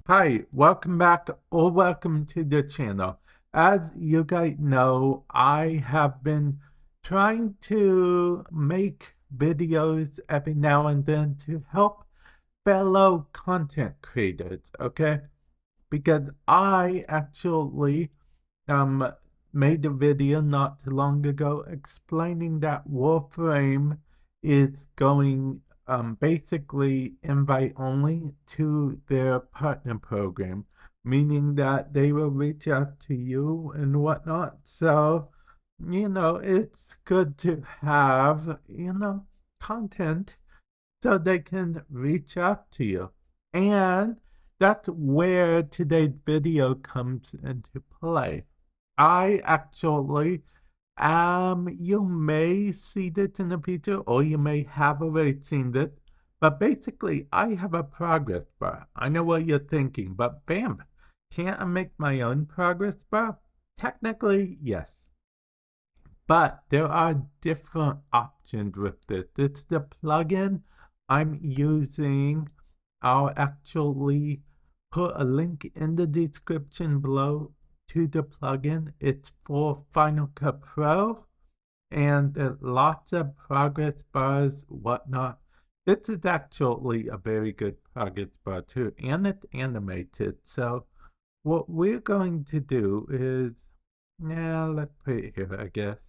Hi, welcome back or welcome to the channel. As you guys know, I have been trying to make videos every now and then to help fellow content creators, okay? Because I actually um made a video not too long ago explaining that Warframe is going basically invite only to their partner program, meaning that they will reach out to you and whatnot. So, it's good to have, content so they can reach out to you. And that's where today's video comes into play. I actually, you may see this in the future or you may have already seen this, but basically I have a progress bar. I know what you're thinking, but Vamp, can't I make my own progress bar? Technically, yes. But there are different options with this. It's the plugin I'm using. I'll actually put a link in the description below to the plugin. It's for Final Cut Pro and lots of progress bars, whatnot. This is actually a very good progress bar too, and it's animated. So what we're going to do is, let's put it here, I guess.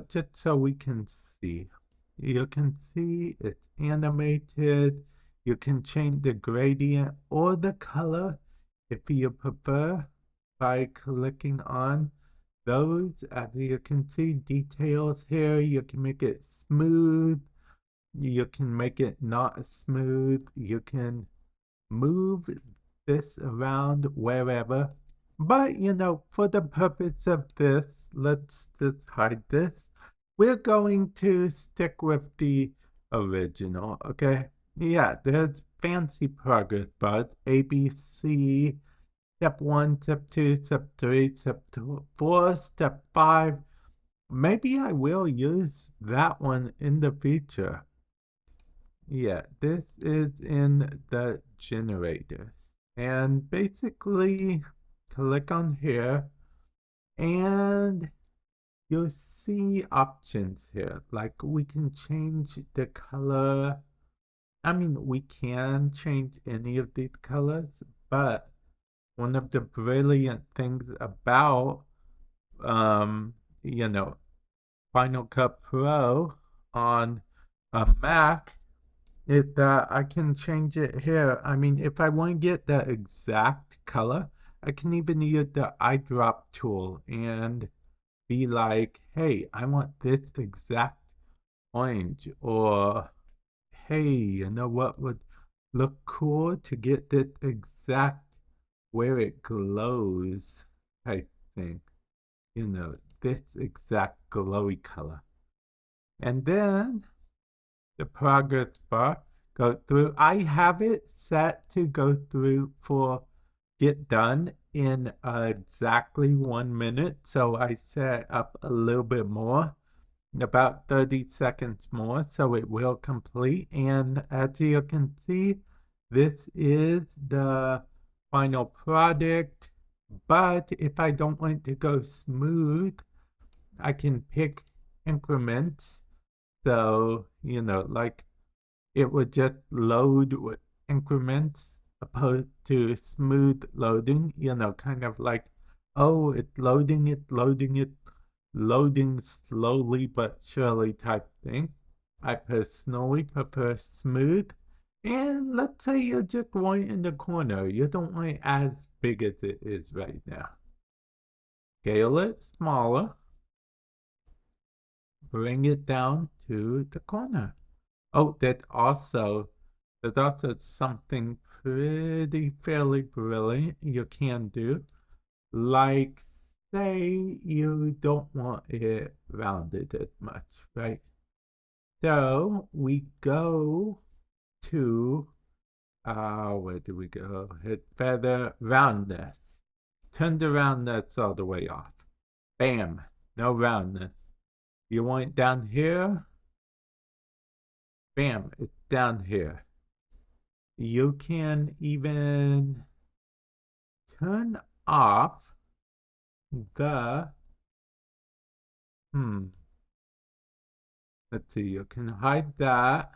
Just so we can see. You can see it's animated. You can change the gradient or the color if you prefer by clicking on those. As you can see, details here. You can make it smooth. You can make it not smooth. You can move this around wherever. But, for the purpose of this, let's just hide this. We're going to stick with the original, okay? Yeah, there's fancy progress bars, A, B, C, step 1, step 2, step 3, step 4, step 5. Maybe I will use that one in the future. Yeah, this is in the generator. And basically, click on here and you'll see options here. Like we can change the color. I mean, we can change any of these colors, but one of the brilliant things about, um, you know, Final Cut Pro on a Mac I can change it here. I mean, if I want to get the exact color, I can even use the eyedrop tool and be like, hey, I want this exact orange. Or, hey, you know what would look cool to get this exact where it glows type thing. This exact glowy color. And then the progress bar go through. I have it set to go through for get done in exactly 1 minute. So I set up a little bit more, about 30 seconds more, so it will complete. And as you can see, this is the final product. But if I don't want to go smooth, I can pick increments. So, like it would just load with increments opposed to smooth loading, kind of like, oh, it's loading slowly but surely type thing. I personally prefer smooth. And let's say you're just going in the corner. You don't want it as big as it is right now. Scale it smaller. Bring it down to the corner. Oh, there's also something pretty fairly brilliant you can do. Like, say you don't want it rounded as much, right? So we go to where do we go? Hit feather roundness. Turn the roundness all the way off. Bam, no roundness. You want it down here? Bam, it's down here. you can even turn off the, let's see, you can hide that.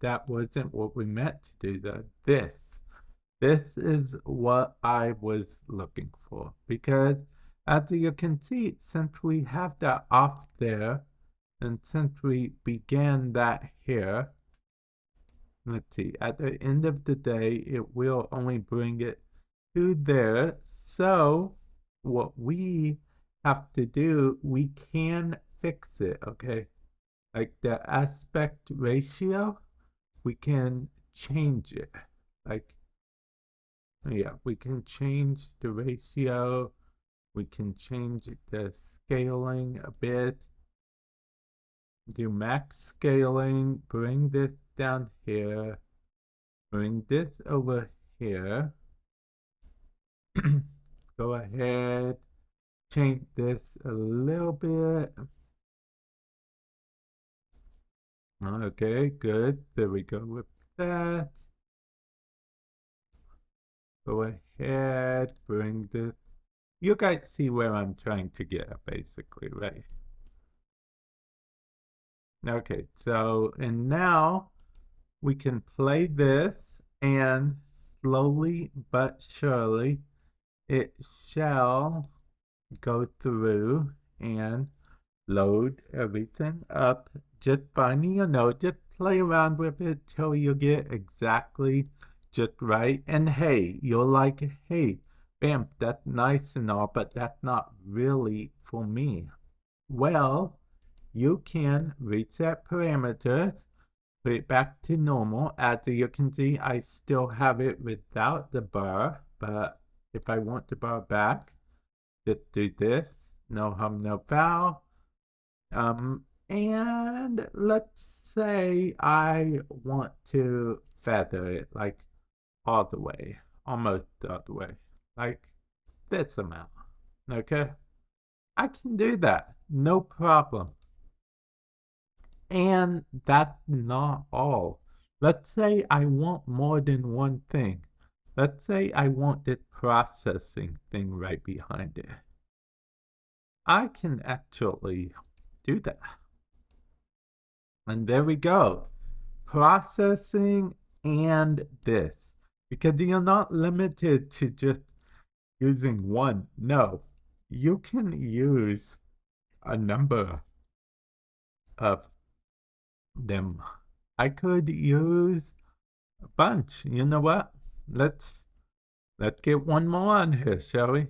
That wasn't what we meant to do. This is what I was looking for. Because as you can see, since we have that off there, and since we began that here, let's see, at the end of the day, it will only bring it to there. So what we have to do, we can fix it, okay? Like the aspect ratio, we can change it. Like, yeah, we can change the ratio. We can change the scaling a bit. Do max scaling, bring this down here, bring this over here. Go ahead, change this a little bit. Okay, good. There we go with that. Go ahead, bring this. You guys see where I'm trying to get at, basically, right? Okay, so, and now we can play this, and slowly but surely it shall go through and load everything up just fine. Just play around with it till you get exactly just right. And hey, you're like, hey, Vamp, that's nice and all, but that's not really for me. Well, you can reset parameters, put it back to normal. As you can see, I still have it without the bar, but if I want the bar back, just do this, no harm, no foul. And let's say I want to feather it like all the way, almost all the way, like this amount. Okay, I can do that, no problem. And that's not all. Let's say I want more than one thing. Let's say I want this processing thing right behind it. I can actually do that. And there we go. Processing and this. Because you're not limited to just using one. No, you can use a number of them. I could use a bunch. You know what? Let's get one more on here, shall we?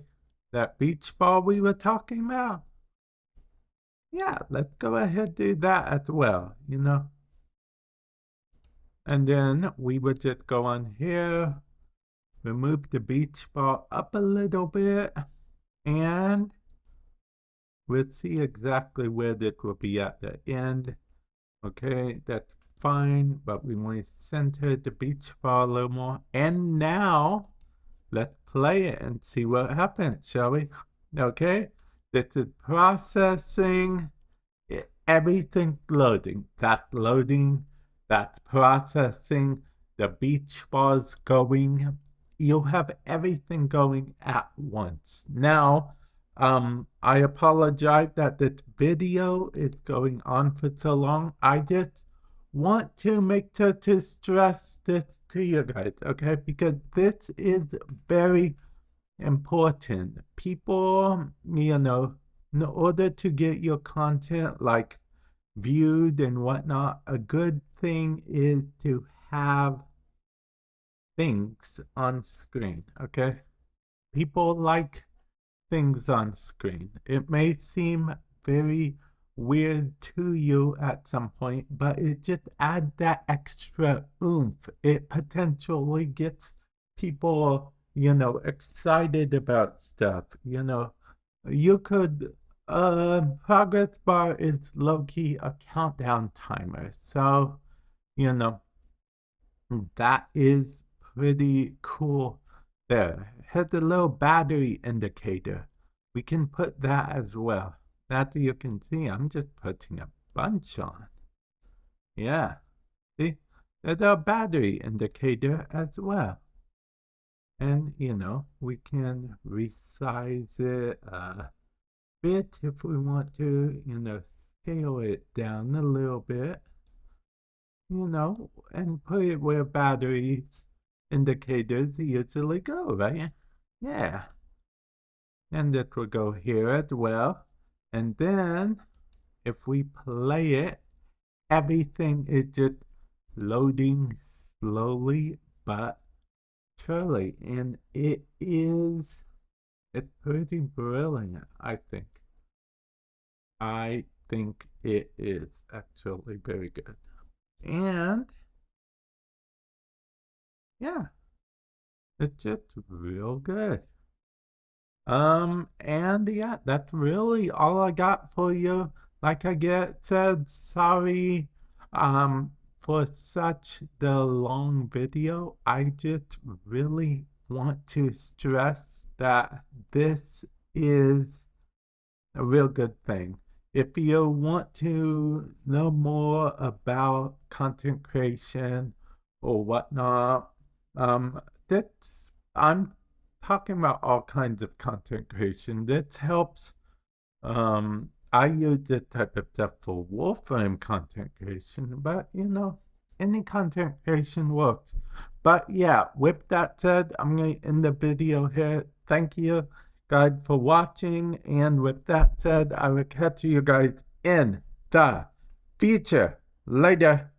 That beach ball we were talking about. Yeah, let's go ahead and do that as well. And then we would just go on here, remove the beach ball up a little bit, and we'll see exactly where this will be at the end. Okay, that's fine, but we want to center the beach ball a little more. And now, let's play it and see what happens, shall we? Okay, this is processing, everything loading. That's processing, the beach ball's going. You'll have everything going at once. Now, I apologize that this video is going on for so long. I just want to make sure to stress this to you guys, okay? Because this is very important. People, in order to get your content like viewed and whatnot, a good thing is to have things on screen, okay? People like things on screen. It may seem very weird to you at some point, but it just adds that extra oomph. It potentially gets people, excited about stuff. You could, progress bar is low-key a countdown timer. So, that is pretty cool there. Has a little battery indicator. We can put that as well. That you can see, I'm just putting a bunch on. Yeah. See? the battery indicator as well. And, we can resize it a bit if we want to, scale it down a little bit, and put it where batteries indicators usually go, right? Yeah. And it will go here as well. And then if we play it, everything is just loading slowly but surely. And it's pretty brilliant, I think. I think it is actually very good. And yeah, it's just real good. And yeah, that's really all I got for you. Like I said, sorry, for such the long video. I just really want to stress that this is a real good thing. If you want to know more about content creation or whatnot, that's I'm talking about all kinds of content creation. This helps. I use this type of stuff for Warframe content creation, but any content creation works. But yeah, with that said, I'm going to end the video here. Thank you guys for watching. And with that said, I will catch you guys in the future. Later.